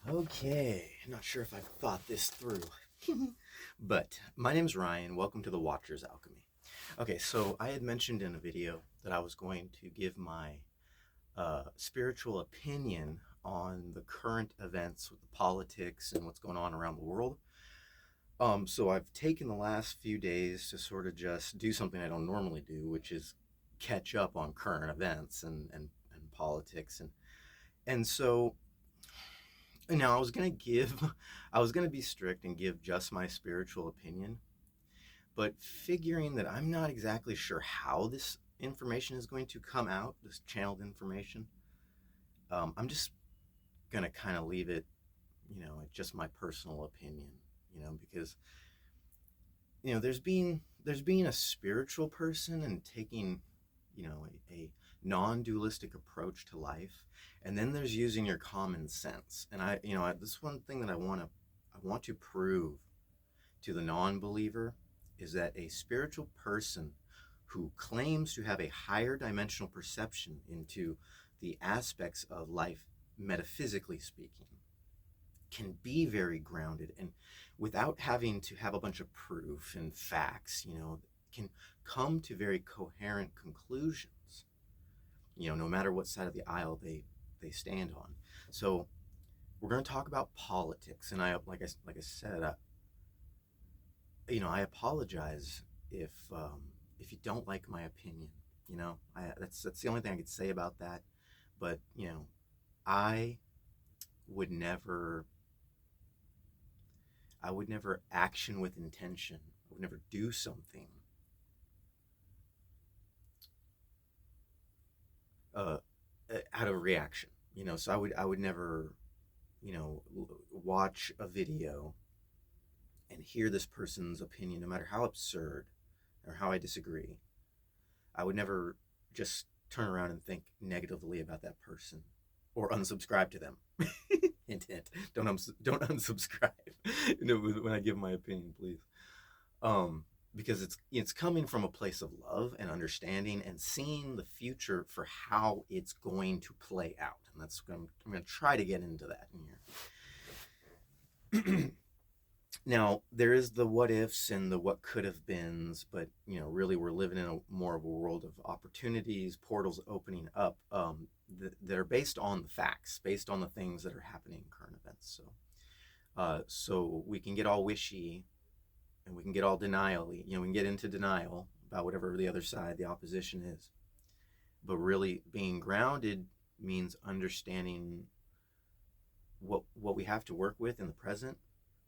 Okay, not sure if I've thought this through. But my name's Ryan. Welcome to the Watcher's Alchemy. Okay, so I had mentioned in a video that I was going to give my spiritual opinion on the current events with the politics and what's going on around the world. So I've taken the last few days to sort of just do something I don't normally do, which is catch up on current events and politics and so now I was gonna be strict and give just my spiritual opinion, but figuring that I'm not exactly sure how this information is going to come out, this channeled information, I'm just gonna kind of leave it, at just my personal opinion, because there's being a spiritual person and taking, a non-dualistic approach to life, and then there's using your common sense. And this one thing that I want to prove to the non-believer is that a spiritual person who claims to have a higher dimensional perception into the aspects of life, metaphysically speaking, can be very grounded and without having to have a bunch of proof and facts, can come to very coherent conclusions, no matter what side of the aisle they stand on. So we're going to talk about politics, and I said, I apologize if you don't like my opinion. That's the only thing I could say about that. But I would never I would never action with intention. I would never do something uh, out of reaction. So I would never, watch a video and hear this person's opinion, no matter how absurd or how I disagree. I would never just turn around and think negatively about that person or unsubscribe to them. Hint, hint. Don't unsubscribe. When I give my opinion, please. Because it's coming from a place of love and understanding and seeing the future for how it's going to play out, and that's what I'm going to try to get into that in here. Now, there is the what ifs and the what could have beens, but really we're living in more of a world of opportunities, portals opening up, that are based on the facts, based on the things that are happening in current events. So we can get all wishy, and we can get all denial-y. We can get into denial about whatever the other side, the opposition is. But really, being grounded means understanding what we have to work with in the present,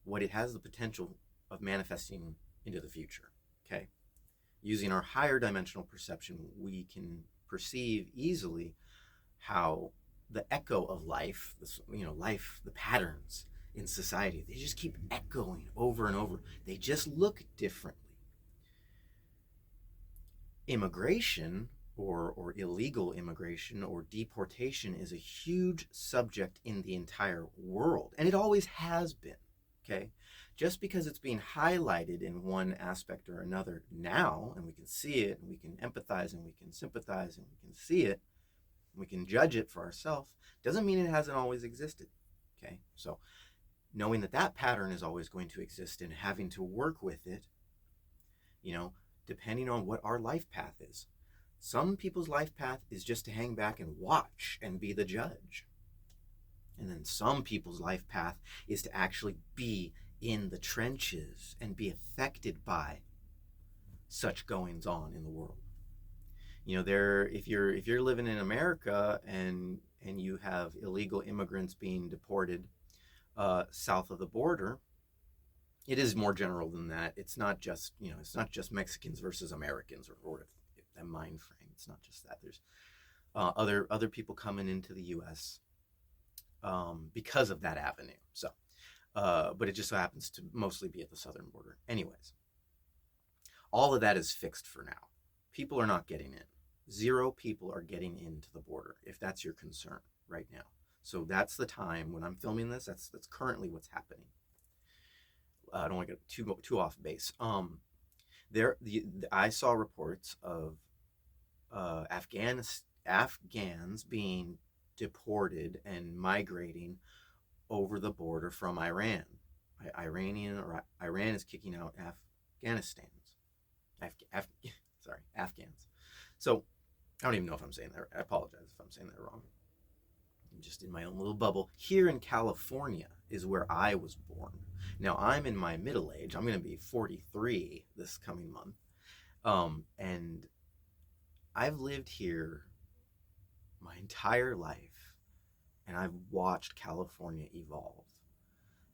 what it has the potential of manifesting into the future. Okay, using our higher dimensional perception, we can perceive easily how the echo of life, life, the patterns in society, they just keep echoing over and over. They just look differently. Immigration or illegal immigration or deportation is a huge subject in the entire world, and it always has been. Okay, just because it's being highlighted in one aspect or another now, and we can see it, and we can empathize, and we can sympathize, and we can see it, and we can judge it for ourselves, doesn't mean it hasn't always existed. Okay, so knowing that pattern is always going to exist and having to work with it, depending on what our life path is. Some people's life path is just to hang back and watch and be the judge. And then some people's life path is to actually be in the trenches and be affected by such goings on in the world. If you're living in America and you have illegal immigrants being deported south of the border, it is more general than that. It's not just Mexicans versus Americans or if that mind frame. It's not just that. There's other people coming into the U.S. Because of that avenue. So, but it just so happens to mostly be at the southern border. Anyways, all of that is fixed for now. People are not getting in. 0 people are getting into the border, if that's your concern right now. So that's the time when I'm filming this. That's currently what's happening. I don't want to get too off base. I saw reports of Afghans being deported and migrating over the border from Iran. Iran is kicking out Afghans. So I don't even know if I'm saying that. I apologize if I'm saying that wrong. I'm just in my own little bubble. Here in California is where I was born. Now I'm in my middle age. I'm going to be 43 this coming month. And I've lived here my entire life, and I've watched California evolve.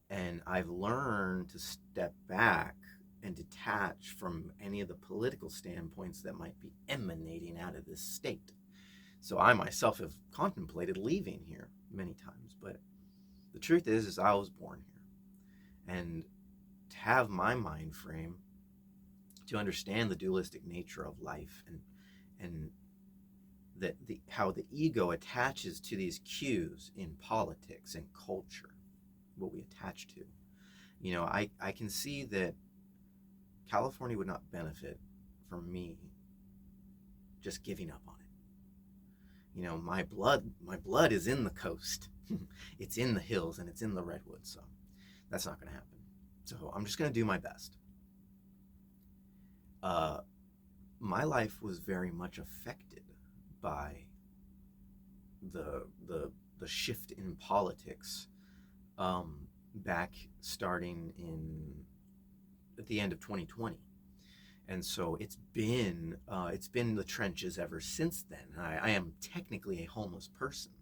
And I've learned to step back and detach from any of the political standpoints that might be emanating out of this state. So I myself have contemplated leaving here many times, but the truth is I was born here. And to have my mind frame, to understand the dualistic nature of life, and that how the ego attaches to these cues in politics and culture, what we attach to. I can see that California would not benefit from me just giving up on it. My blood is in the coast. It's in the hills and it's in the redwoods, so that's not going to happen. So I'm just going to do my best. My life was very much affected by the shift in politics, back starting at the end of 2020. And so it's been the trenches ever since then. I am technically a homeless person.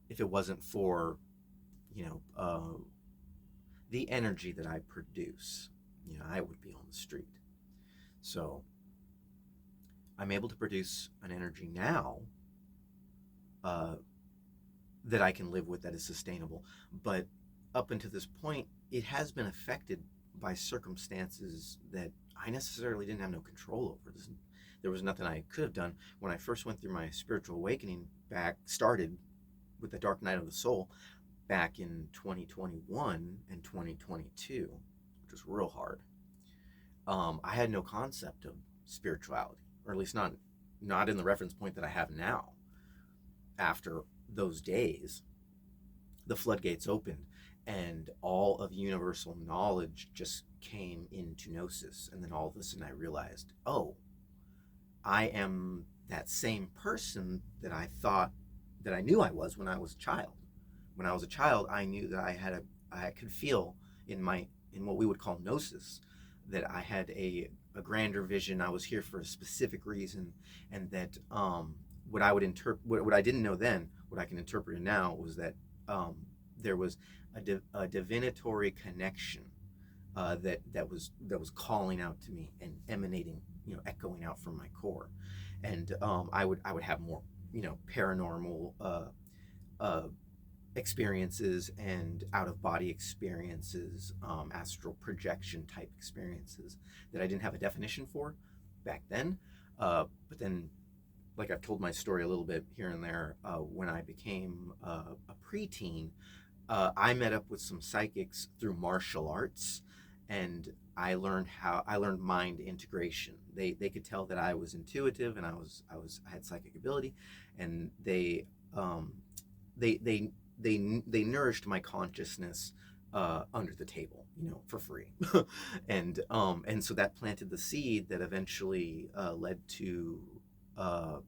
If it wasn't for the energy that I produce, I would be on the street. So I'm able to produce an energy now that I can live with, that is sustainable. But up until this point, it has been affected by circumstances that I necessarily didn't have no control over. There was nothing I could have done. When I first went through my spiritual awakening, started with the dark night of the soul back in 2021 and 2022, which was real hard. I had no concept of spirituality, or at least not in the reference point that I have now. After those days, the floodgates opened, and all of universal knowledge just came into gnosis. And then all of a sudden I realized, oh, I am that same person that I knew I was when I was a child. When I was a child, I knew that I could feel in what we would call gnosis, that I had a grander vision. I was here for a specific reason, and that what I didn't know then, what I can interpret now, was that there was a divinatory connection that was calling out to me and emanating, echoing out from my core, and I would have more, paranormal experiences and out-of-body experiences, astral projection type experiences that I didn't have a definition for back then. But then, like I've told my story a little bit here and there, when I became a preteen, I met up with some psychics through martial arts, and I learned mind integration. They could tell that I was intuitive and I had psychic ability, and they nourished my consciousness under the table, for free. and so that planted the seed that eventually led to a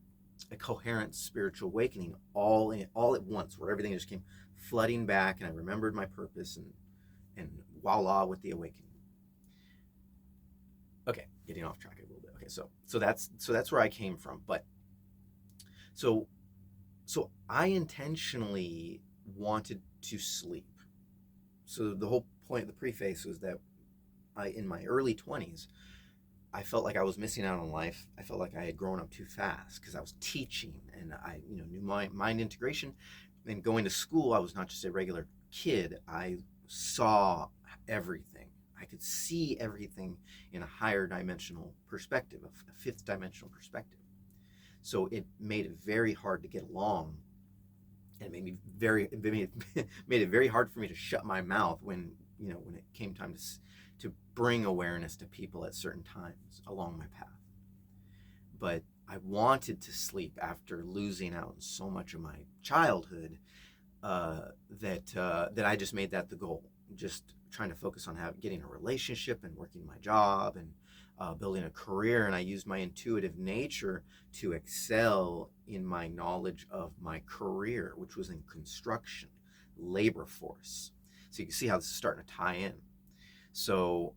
coherent spiritual awakening all at once, where everything just came flooding back, and I remembered my purpose, and voila, with the awakening. Okay, getting off track a little bit. Okay, so that's where I came from. But so I intentionally wanted to sleep. So the whole point of the preface was that in my early 20s, I felt like I was missing out on life. I felt like I had grown up too fast because I was teaching, and I knew mind integration. And going to school, I was not just a regular kid. I saw everything. I could see everything in a higher dimensional perspective, a fifth dimensional perspective. So it made it very hard to get along, and it made it very hard for me to shut my mouth when it came time to bring awareness to people at certain times along my path. But I wanted to sleep after losing out on so much of my childhood, that I just made that the goal. Just trying to focus on getting a relationship and working my job and building a career. And I used my intuitive nature to excel in my knowledge of my career, which was in construction, labor force. So you can see how this is starting to tie in. So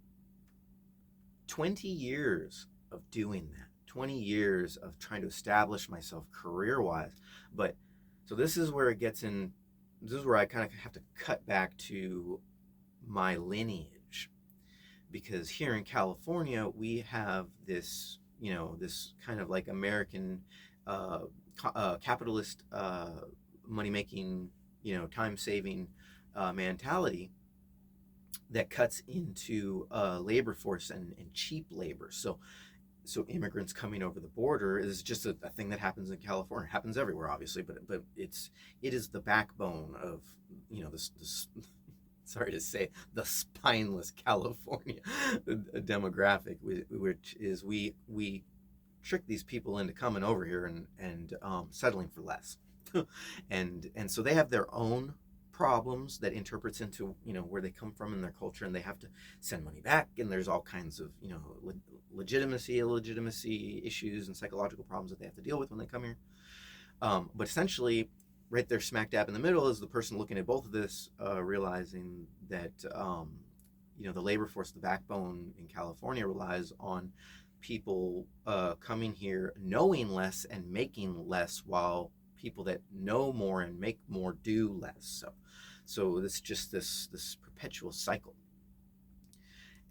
20 years of doing that, 20 years of trying to establish myself career-wise. But so this is where it gets in, this is where I kind of have to cut back to my lineage, because here in California we have this, this kind of like American capitalist money-making, time-saving mentality that cuts into labor force and cheap labor. So immigrants coming over the border is just a thing that happens in California. It happens everywhere, obviously, but it is the backbone of this sorry to say, the spineless California demographic, which is we trick these people into coming over here and settling for less, and so they have their own problems that interprets into where they come from in their culture, and they have to send money back, and there's all kinds of legitimacy, illegitimacy issues and psychological problems that they have to deal with when they come here. But essentially, right there smack dab in the middle is the person looking at both of this, realizing that the labor force, the backbone in California, relies on people coming here knowing less and making less, while people that know more and make more do less. So it's just this perpetual cycle.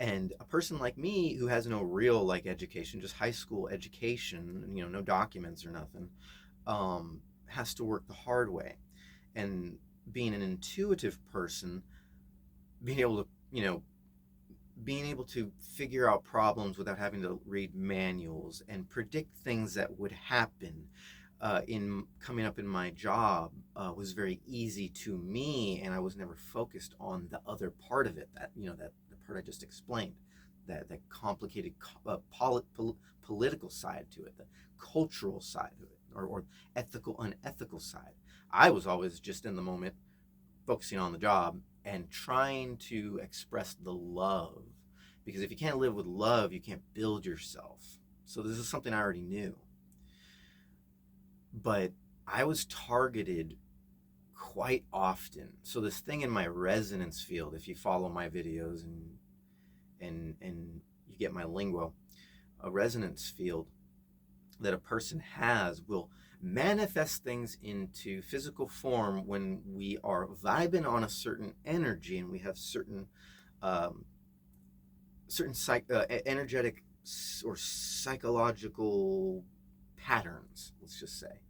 And a person like me who has no real education, just high school education, no documents or nothing, has to work the hard way. And being an intuitive person, being able to figure out problems without having to read manuals and predict things that would happen in coming up in my job was very easy to me, and I was never focused on the other part of it, that that the part I just explained, that complicated political side to it, the cultural side of it, or ethical, unethical side. I was always just in the moment, focusing on the job and trying to express the love, because if you can't live with love, you can't build yourself. So this is something I already knew. But I was targeted quite often. So this thing in my resonance field, if you follow my videos and you get my lingo, a resonance field that a person has will manifest things into physical form when we are vibing on a certain energy, and we have certain energetic or psychological patterns, let's just say.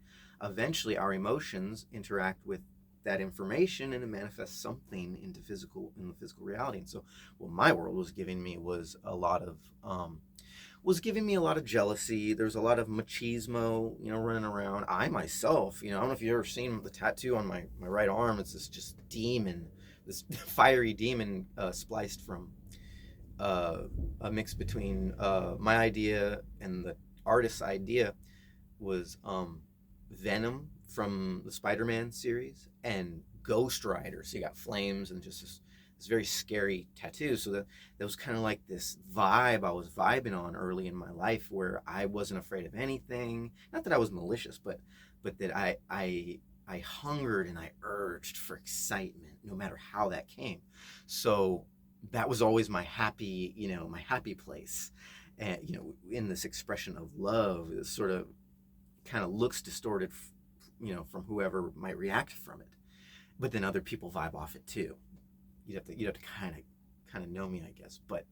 Eventually our emotions interact with that information, and it manifests something in the physical reality. And so what my world was giving me was a lot of jealousy. There's a lot of machismo, running around. I myself, I don't know if you've ever seen the tattoo on my right arm. It's this just demon, this fiery demon, spliced from a mix between my idea and the artist's idea was Venom from the Spider-Man series and Ghost Rider. So you got flames and just this very scary tattoo. So that was kind of like this vibe I was vibing on early in my life, where I wasn't afraid of anything. Not that I was malicious, but that I hungered and I urged for excitement, no matter how that came. So that was always my happy, my happy place. And in this expression of love, it sort of kind of looks distorted, from whoever might react from it. But then other people vibe off it too. You'd have to kind of know me, I guess. But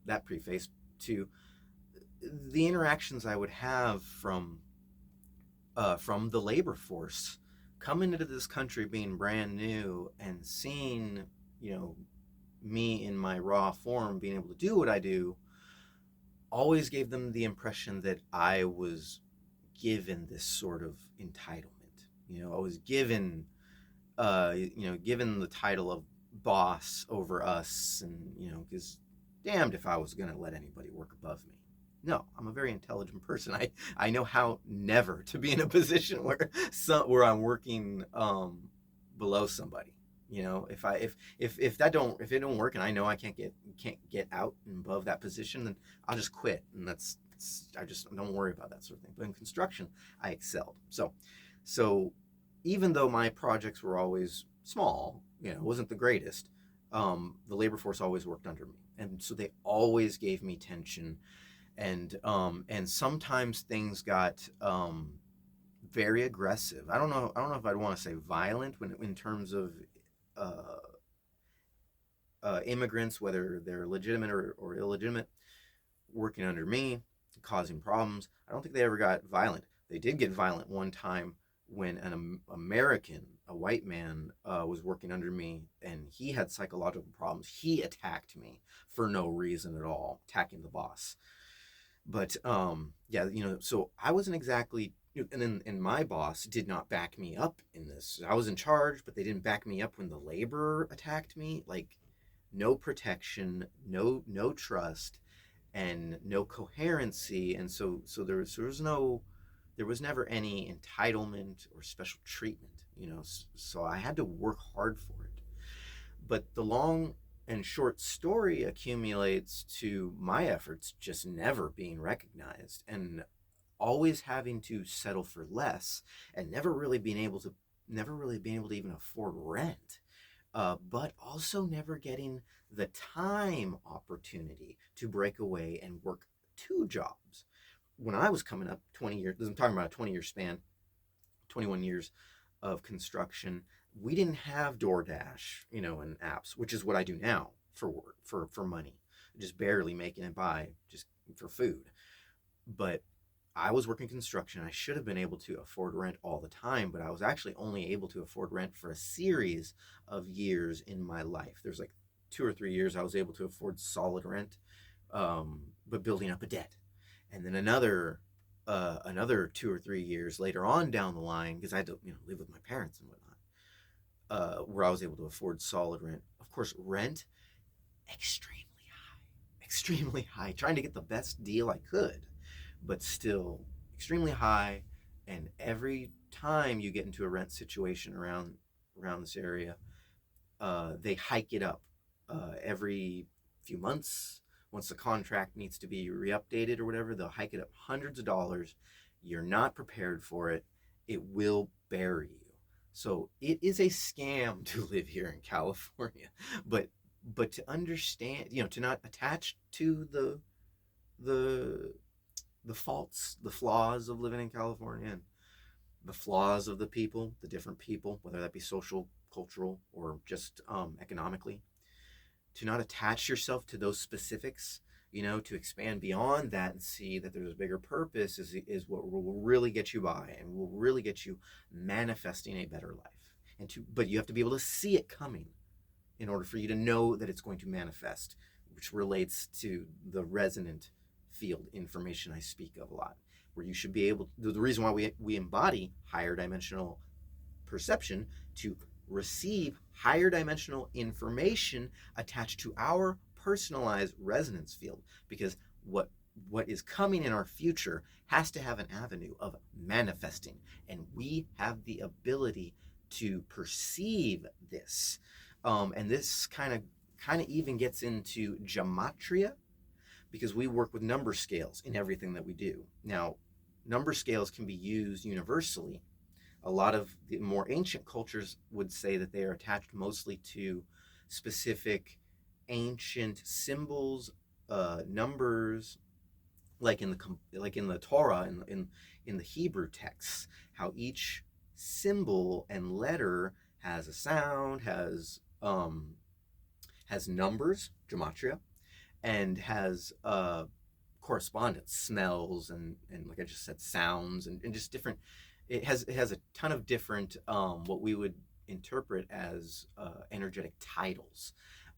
that preface to the interactions I would have from the labor force coming into this country, being brand new, and seeing me in my raw form, being able to do what I do, always gave them the impression that I was given this sort of entitlement. I was given given the title of boss over us, and because damned if I was going to let anybody work above me. No, I'm a very intelligent person. I know how never to be in a position where I'm working below somebody. You know, if it don't work and I know I can't get out and above that position, then I'll just quit. And I just don't worry about that sort of thing. But in construction, I excelled. So even though my projects were always small, it wasn't the greatest. The labor force always worked under me, and so they always gave me tension, and sometimes things got very aggressive. I don't know if I'd want to say violent when in terms of uh, immigrants, whether they're legitimate or illegitimate, working under me, causing problems. I don't think they ever got violent. They did get violent one time when an American, a white man, was working under me, and he had psychological problems. He attacked me for no reason at all, attacking the boss. But yeah, so I wasn't exactly, and my boss did not back me up in this. I was in charge, but they didn't back me up when the laborer attacked me. Like, no protection, no trust, and no coherency. And so there was never any entitlement or special treatment. So I had to work hard for it. But the long and short story accumulates to my efforts just never being recognized, and always having to settle for less, and never really being able to even afford rent, but also never getting the time opportunity to break away and work two jobs. When I was coming up, 20 years, I'm talking about a 20-year span, 21 years of construction, we didn't have DoorDash, and apps, which is what I do now for work, for money, just barely making it by, just for food. But I was working construction. I should have been able to afford rent all the time, but I was actually only able to afford rent for a series of years in my life. There's like 2 or 3 years I was able to afford solid rent, but building up a debt. And then another 2 or 3 years later on down the line, because I had to live with my parents and whatnot, where I was able to afford solid rent. Of course, rent extremely high, trying to get the best deal I could, but still extremely high. And every time you get into a rent situation around this area, they hike it up every few months. Once the contract needs to be re-updated or whatever, they'll hike it up hundreds of dollars. You're not prepared for it. It will bury you. So it is a scam to live here in California. But to understand, to not attach to the faults, the flaws of living in California, and the flaws of the people, the different people, whether that be social, cultural, or just economically, to not attach yourself to those specifics, to expand beyond that and see that there's a bigger purpose is what will really get you by and will really get you manifesting a better life. But you have to be able to see it coming in order for you to know that it's going to manifest, which relates to the resonant field information I speak of a lot, where you should be able to, the reason why we embody higher dimensional perception, to receive higher dimensional information attached to our personalized resonance field, because what is coming in our future has to have an avenue of manifesting, and we have the ability to perceive this. And this kind of even gets into gematria, because we work with number scales in everything that we do. Now, number scales can be used universally. A lot of the more ancient cultures would say that they are attached mostly to specific ancient symbols, numbers, like in the Torah, in the Hebrew texts, how each symbol and letter has a sound, has numbers, gematria, and has correspondence, smells, and like I just said, sounds, and just different. It has a ton of different what we would interpret as energetic titles,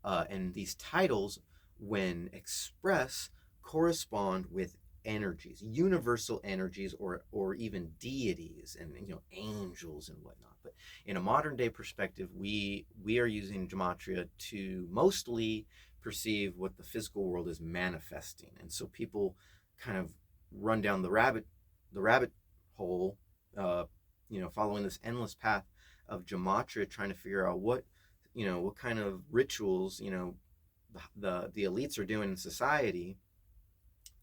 and these titles, when expressed, correspond with energies, universal energies, or even deities, and angels and whatnot. But in a modern day perspective, we are using gematria to mostly perceive what the physical world is manifesting, and so people kind of run down the rabbit hole, following this endless path of gematria, trying to figure out what, what kind of rituals, the elites are doing in society,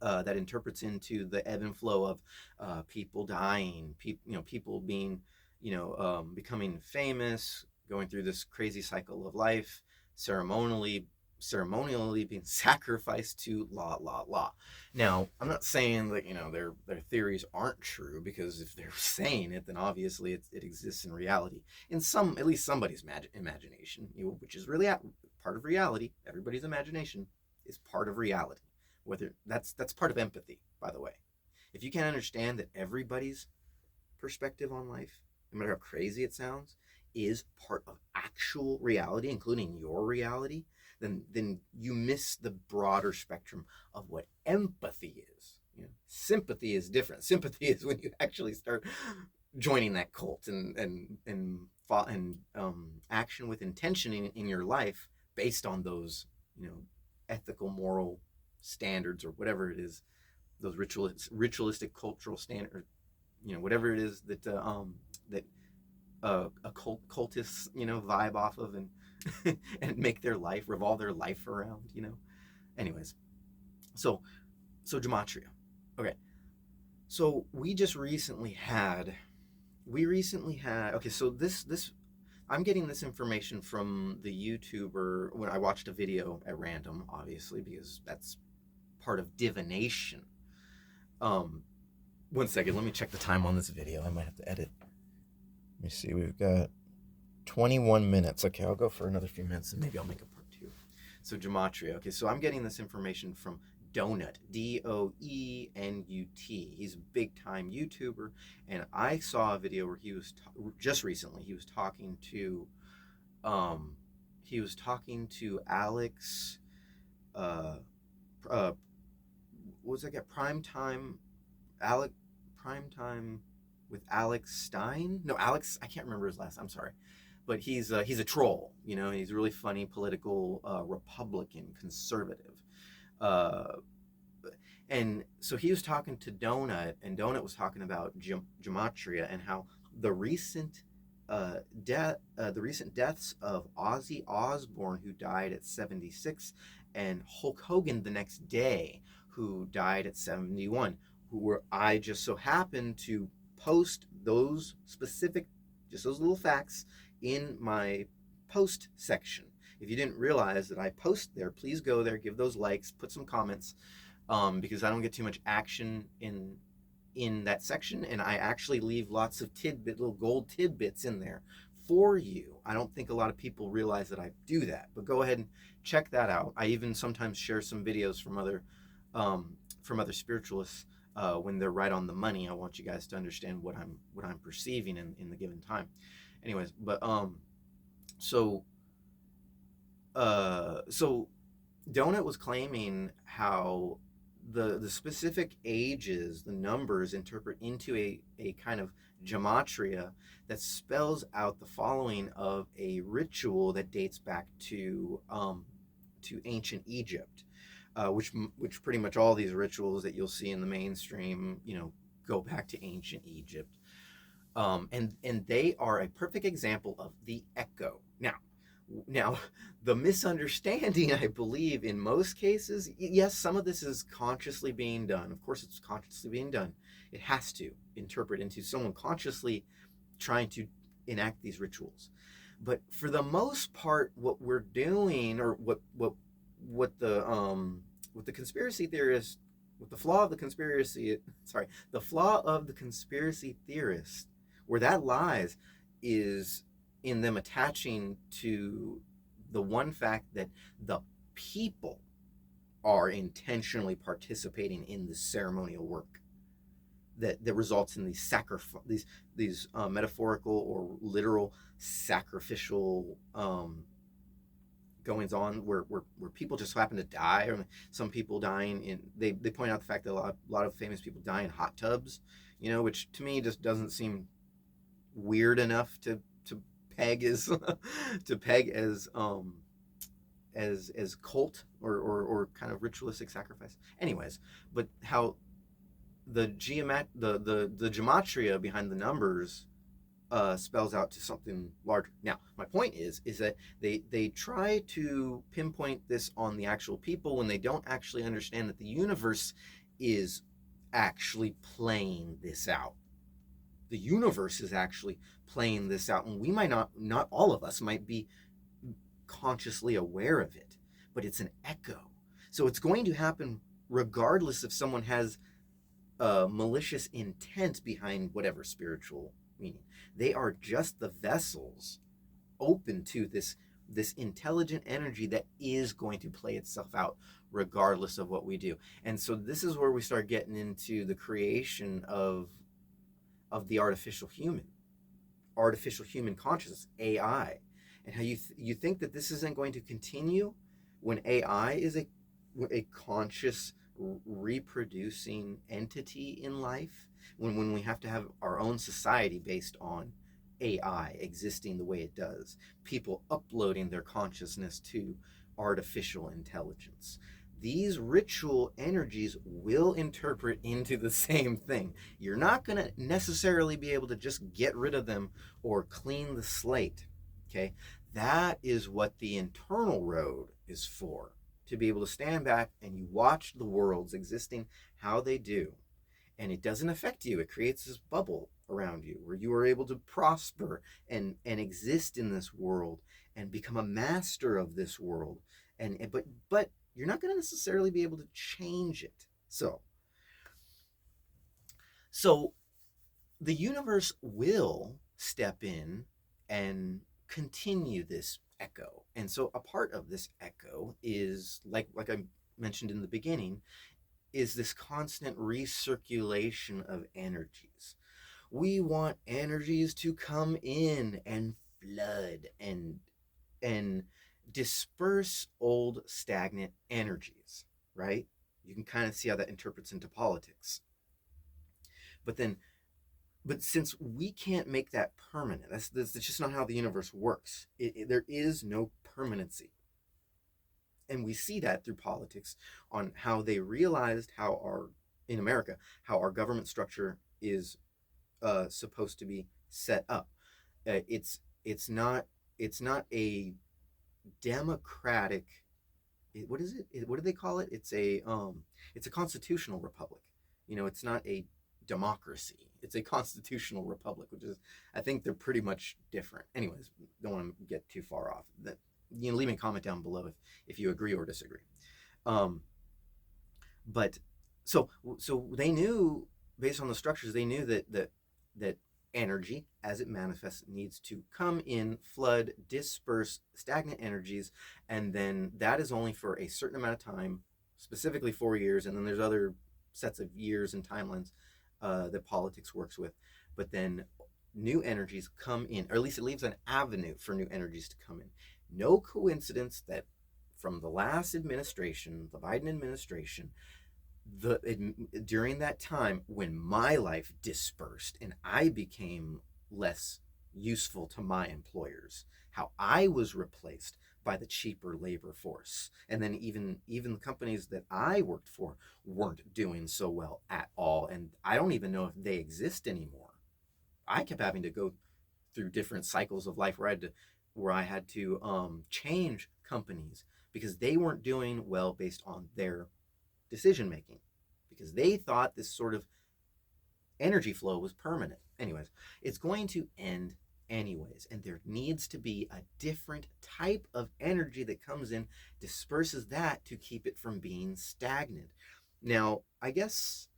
that interprets into the ebb and flow of people dying, people being, becoming famous, going through this crazy cycle of life, ceremonially being sacrificed to la. Now, I'm not saying that their theories aren't true, because if they're saying it, then obviously it exists in reality, in at least somebody's imagination, which is really part of reality. Everybody's imagination is part of reality. Whether that's part of empathy, by the way. If you can't understand that everybody's perspective on life, no matter how crazy it sounds, is part of actual reality, including your reality, then you miss the broader spectrum of what empathy is. Sympathy is different. Sympathy is when you actually start joining that cult and action with intention in your life based on those ethical, moral standards, or whatever it is, those ritualistic cultural standards, whatever it is that that a cultists vibe off of, and and make their life, revolve their life around. Anyways, so gematria. Okay, so we recently had okay, so this I'm getting this information from the YouTuber when I watched a video at random, obviously, because that's part of divination. One second, let me check the time on this video. I might have to edit. Let me see, we've got 21 minutes. Okay, I'll go for another few minutes, and maybe I'll make a part 2. So gematria. Okay, so I'm getting this information from Donut, Doenut. He's a big time YouTuber, and I saw a video where he was just recently. He was talking to Alex. What was that guy? Primetime with Alex Stein? No, Alex. I can't remember his last. I'm sorry, but he's a troll. He's a really funny political Republican conservative. And so he was talking to Donut, and Donut was talking about gematria and how the recent deaths of Ozzy Osbourne, who died at 76, and Hulk Hogan the next day, who died at 71, I just so happened to post those specific, just those little facts in my post section. If you didn't realize that I post there, please go there, give those likes, put some comments, because I don't get too much action in that section, and I actually leave lots of little gold tidbits in there for you. I don't think a lot of people realize that I do that, but go ahead and check that out. I even sometimes share some videos from other spiritualists when they're right on the money. I want you guys to understand what I'm perceiving in the given time. Anyways, but so Donut was claiming how the specific ages, the numbers, interpret into a kind of gematria that spells out the following of a ritual that dates back to ancient Egypt, which pretty much all these rituals that you'll see in the mainstream, go back to ancient Egypt, and they are a perfect example of the echo. Now, the misunderstanding, I believe, in most cases, yes, some of this is consciously being done. Of course, it's consciously being done. It has to interpret into someone consciously trying to enact these rituals. But for the most part, what we're doing, or what the conspiracy theorists, what the flaw of the conspiracy theorist, where that lies, is in them attaching to the one fact that the people are intentionally participating in the ceremonial work that results in these metaphorical or literal sacrificial goings on, where people just happen to die, or some people dying they point out the fact that a lot of famous people die in hot tubs, which to me just doesn't seem weird enough to peg as as cult or kind of ritualistic sacrifice. Anyways, but how the gematria behind the numbers spells out to something larger. Now, my point is that they try to pinpoint this on the actual people when they don't actually understand that the universe is actually playing this out. The universe is actually playing this out, and we might not all of us might be consciously aware of it, but it's an echo. So it's going to happen regardless if someone has malicious intent behind whatever spiritual meaning. They are just the vessels open to this intelligent energy that is going to play itself out regardless of what we do. And so this is where we start getting into the creation of the artificial human consciousness, AI, and how you think that this isn't going to continue when AI is a conscious reproducing entity in life, when we have to have our own society based on AI existing the way it does, people uploading their consciousness to artificial intelligence. These ritual energies will interpret into the same thing. You're not going to necessarily be able to just get rid of them or clean the slate. Okay? That is what the internal road is for. To be able to stand back and you watch the worlds existing how they do, and it doesn't affect you. It creates this bubble around you where you are able to prosper and exist in this world and become a master of this world. But you're not going to necessarily be able to change it. So the universe will step in and continue this echo. And so a part of this echo is, like I mentioned in the beginning, is this constant recirculation of energies. We want energies to come in and flood and disperse old stagnant energies, right? You can kind of see how that interprets into politics. But since we can't make that permanent, that's just not how the universe works. There is no permanency. And we see that through politics on how they realized in America, how our government structure is supposed to be set up. It's not a democratic. What is it? What do they call it? It's a constitutional republic. It's not a democracy. It's a constitutional republic, which is, I think they're pretty much different. Anyways, don't want to get too far off. That leave me a comment down below if you agree or disagree. But so they knew, based on the structures, they knew that energy, as it manifests, needs to come in, flood, disperse stagnant energies, and then that is only for a certain amount of time, specifically 4 years, and then there's other sets of years and timelines that politics works with. But then new energies come in, or at least it leaves an avenue for new energies to come in. No coincidence that from the last administration, the Biden administration, during that time when my life dispersed and I became less useful to my employers, how I was replaced by the cheaper labor force, and then even the companies that I worked for weren't doing so well at all, and I don't even know if they exist anymore. I kept having to go through different cycles of life where I had to change companies because they weren't doing well based on their decision making, because they thought this sort of energy flow was permanent. Anyways, it's going to end anyways, and there needs to be a different type of energy that comes in, disperses that to keep it from being stagnant. Now, I guess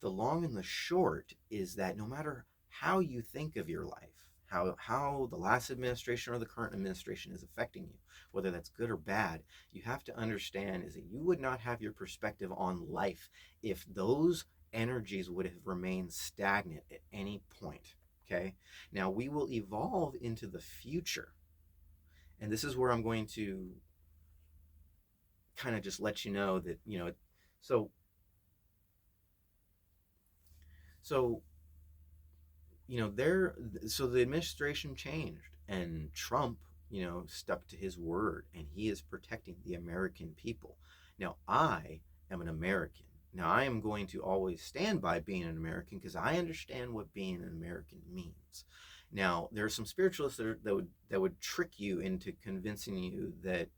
the long and the short is that no matter how you think of your life, how the last administration or the current administration is affecting you, whether that's good or bad, you have to understand is that you would not have your perspective on life if those energies would have remained stagnant at any point. Okay? Now, we will evolve into the future. And this is where I'm going to kind of just let you know that, so the administration changed, and Trump, stuck to his word, and he is protecting the American people. Now, I am an American. Now, I am going to always stand by being an American because I understand what being an American means. Now, there are some spiritualists that would trick you into convincing you that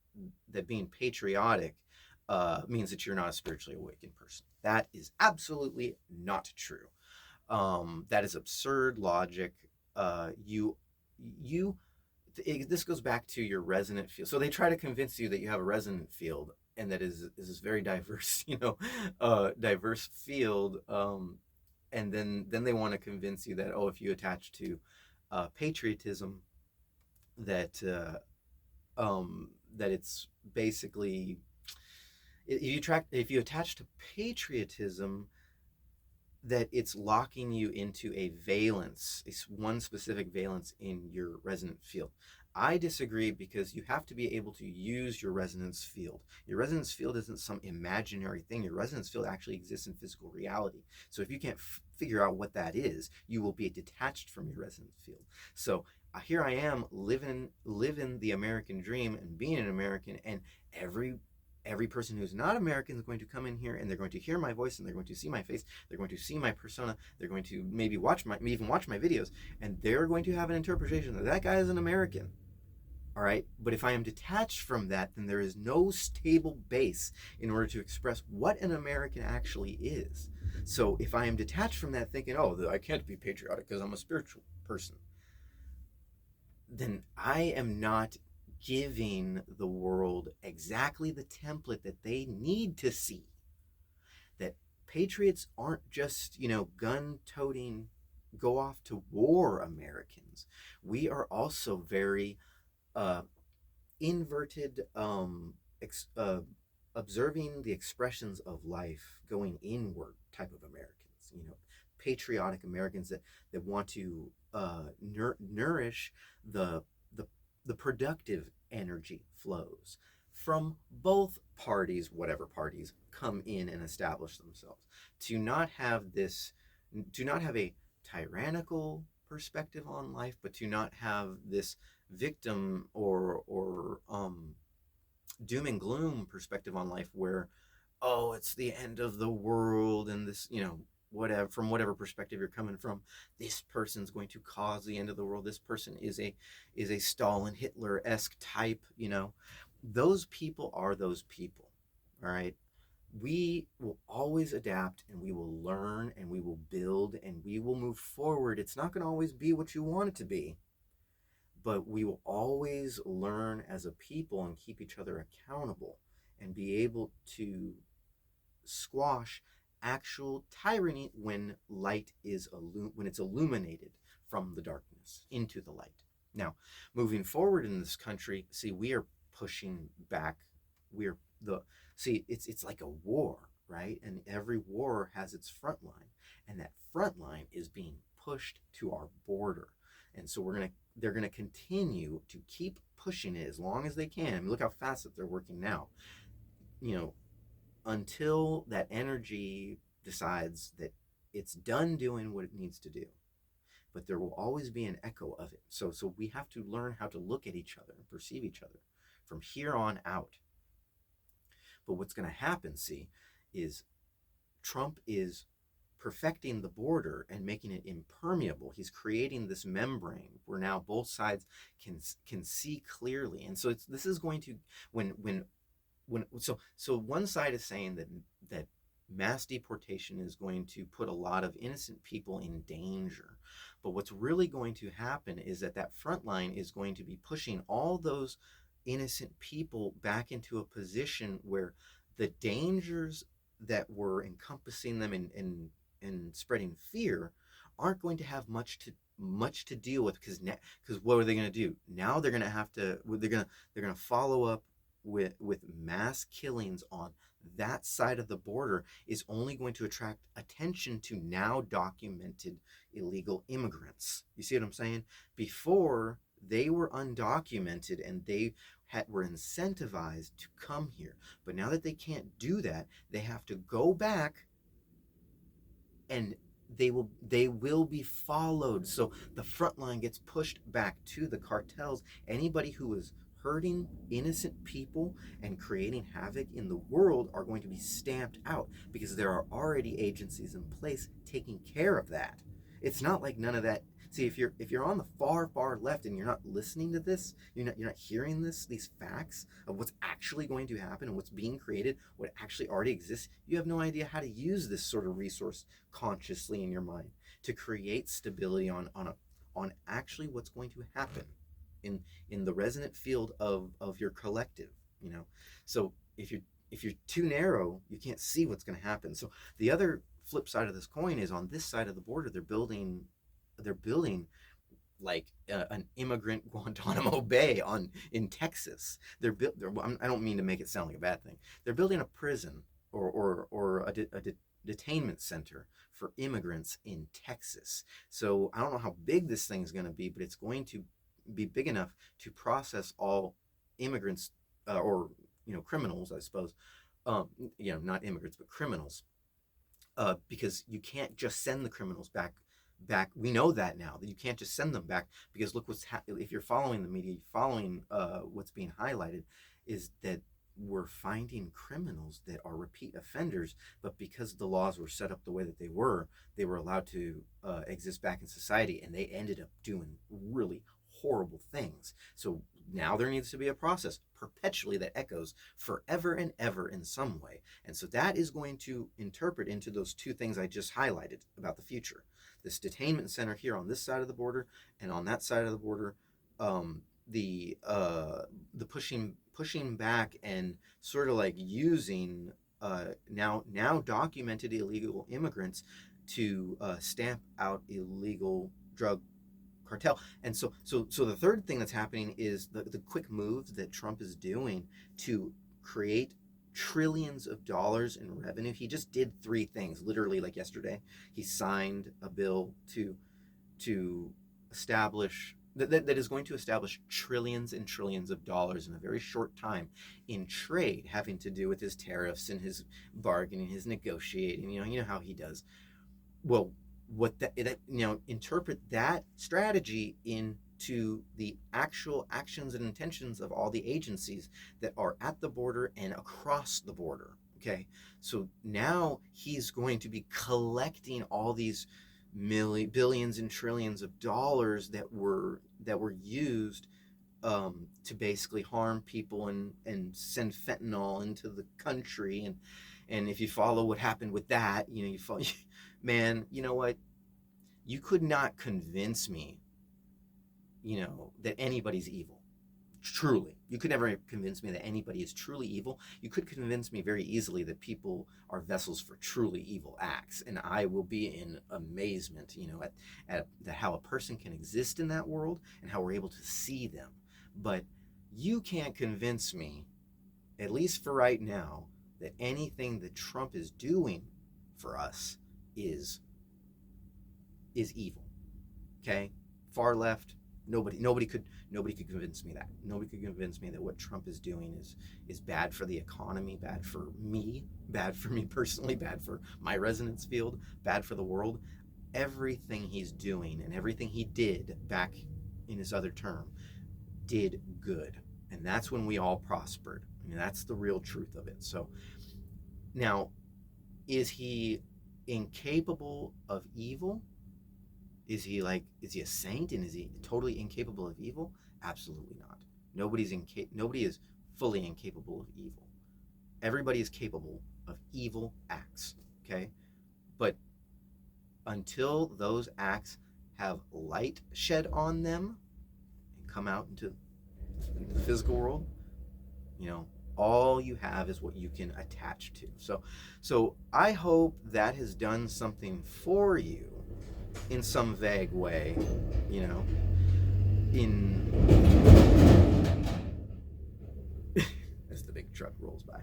being patriotic means that you're not a spiritually awakened person. That is absolutely not true. That is absurd logic. You this goes back to your resonant field. So they try to convince you that you have a resonant field, and that is this very diverse, diverse field. And then they want to convince you that, oh, if you attach to patriotism, that that it's basically, if you attach to patriotism, that it's locking you into a valence, one specific valence in your resonant field. I disagree, because you have to be able to use your resonance field. Your resonance field isn't some imaginary thing. Your resonance field actually exists in physical reality. So if you can't figure out what that is, you will be detached from your resonance field. So here I am living the American dream and being an American, and every person who's not American is going to come in here, and they're going to hear my voice, and they're going to see my face, they're going to see my persona, they're going to maybe even watch my videos, and they're going to have an interpretation that that guy is an American. All right, but if I am detached from that, then there is no stable base in order to express what an American actually is. So if I am detached from that, thinking, oh, I can't be patriotic because I'm a spiritual person, then I am not giving the world exactly the template that they need to see. That patriots aren't just, gun-toting, go off to war Americans. We are also very uh, inverted, observing the expressions of life going inward type of Americans. Patriotic Americans that want to nourish the the the productive energy flows from both parties, whatever parties come in and establish themselves. To not have this, to not have a tyrannical perspective on life, but to not have this victim or doom and gloom perspective on life, where, oh, it's the end of the world, and this, whatever, from whatever perspective you're coming from, this person's going to cause the end of the world, this person is a Stalin, Hitler-esque type. Those people are those people. All right, we will always adapt, and we will learn, and we will build, and we will move forward. It's not going to always be what you want it to be, but we will always learn as a people and keep each other accountable, and be able to squash actual tyranny when when it's illuminated from the darkness into the light. Now, moving forward in this country, see, we are pushing back. We're the See, it's like a war, right? And every war has its front line, and that front line is being pushed to our border. And so they're gonna continue to keep pushing it as long as they can. I mean, look how fast that they're working now. You know, until that energy decides that it's done doing what it needs to do. But there will always be an echo of it. So we have to learn how to look at each other and perceive each other from here on out. But what's going to happen, see, is Trump is perfecting the border and making it impermeable. He's creating this membrane where now both sides can see clearly. And so this is going to, so one side is saying that mass deportation is going to put a lot of innocent people in danger. But what's really going to happen is that front line is going to be pushing all those innocent people back into a position where the dangers that were encompassing them and spreading fear aren't going to have much to deal with, because what are they going to do now? They're going to have to they're going to follow up with mass killings on that side of the border. Is only going to attract attention to now documented illegal immigrants. You see what I'm saying? Before, they were undocumented, and they were incentivized to come here. But now that they can't do that, they have to go back, and they will be followed. So the front line gets pushed back to the cartels. Anybody who is hurting innocent people and creating havoc in the world are going to be stamped out, because there are already agencies in place taking care of that. It's not like none of that. See, if you're on the far left and you're not listening to this, you're not hearing these facts of what's actually going to happen and what's being created, what actually already exists. You have no idea how to use this sort of resource consciously in your mind to create stability on actually what's going to happen in the resonant field of your collective. So if you're too narrow, you can't see what's going to happen. So the other flip side of this coin is on this side of the border, they're building like an immigrant Guantanamo Bay in Texas. I don't mean to make it sound like a bad thing. They're building a prison or a detainment center for immigrants in Texas. So I don't know how big this thing is going to be, but it's going to be big enough to process all immigrants or criminals, I suppose. Not immigrants, but criminals, because you can't just send the criminals back. We know that now, that you can't just send them back, because look if you're following the media, following what's being highlighted, is that we're finding criminals that are repeat offenders, but because the laws were set up the way that they were allowed to exist back in society, and they ended up doing really horrible things. So now there needs to be a process perpetually that echoes forever and ever in some way. And so that is going to interpret into those two things I just highlighted about the future. This detainment center here on this side of the border, and on that side of the border, the pushing back and sort of like using now documented illegal immigrants to stamp out illegal drug cartel. And so the third thing that's happening is the quick moves that Trump is doing to create trillions of dollars in revenue. He just did three things literally, like yesterday. He signed a bill to establish that is going to establish trillions and trillions of dollars in a very short time in trade, having to do with his tariffs and his bargaining, his negotiating. You know how he does. Well, interpret that strategy into the actual actions and intentions of all the agencies that are at the border and across the border. Okay, so now he's going to be collecting all these billions and trillions of dollars that were used to basically harm people and send fentanyl into the country. And if you follow what happened with that, man, you know what? You could not convince me, that anybody's evil. Truly. You could never convince me that anybody is truly evil. You could convince me very easily that people are vessels for truly evil acts. And I will be in amazement, at how a person can exist in that world and how we're able to see them. But you can't convince me, at least for right now, that anything that Trump is doing for us is evil. Okay? Far left, nobody could convince me that. Nobody could convince me that what Trump is doing is bad for the economy, bad for me personally, bad for my resonance field, bad for the world. Everything he's doing and everything he did back in his other term did good. And that's when we all prospered. I mean, that's the real truth of it. So now, is he incapable of evil? Is he a saint, and is he totally incapable of evil? Absolutely not. Nobody is fully incapable of evil. Everybody is capable of evil acts, okay? But until those acts have light shed on them and come out into the physical world, all you have is what you can attach to. So I hope that has done something for you in some vague way, as the big truck rolls by.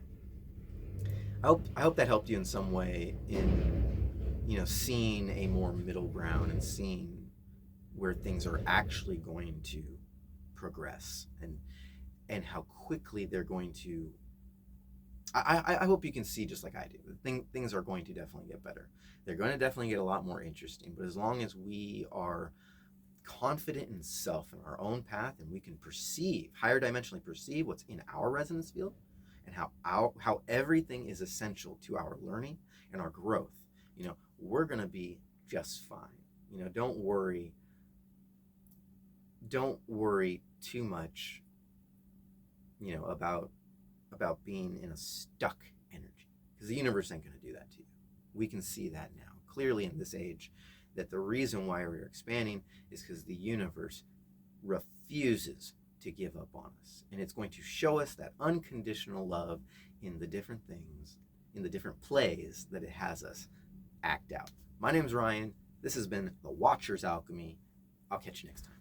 I hope that helped you in some way in, seeing a more middle ground and seeing where things are actually going to progress and how quickly they're going to. I hope you can see, just like I do, things are going to definitely get better. They're going to definitely get a lot more interesting. But as long as we are confident in self and our own path, and we can higher dimensionally perceive what's in our resonance field, and how everything is essential to our learning and our growth, we're going to be just fine. Don't worry don't worry too much, about being in a stuck energy, because the universe ain't going to do that to you. We can see that now clearly in this age, that the reason why we're expanding is because the universe refuses to give up on us, and it's going to show us that unconditional love in the different things, in the different plays that it has us act out. My name's Ryan. This has been The Watcher's Alchemy. I'll catch you next time.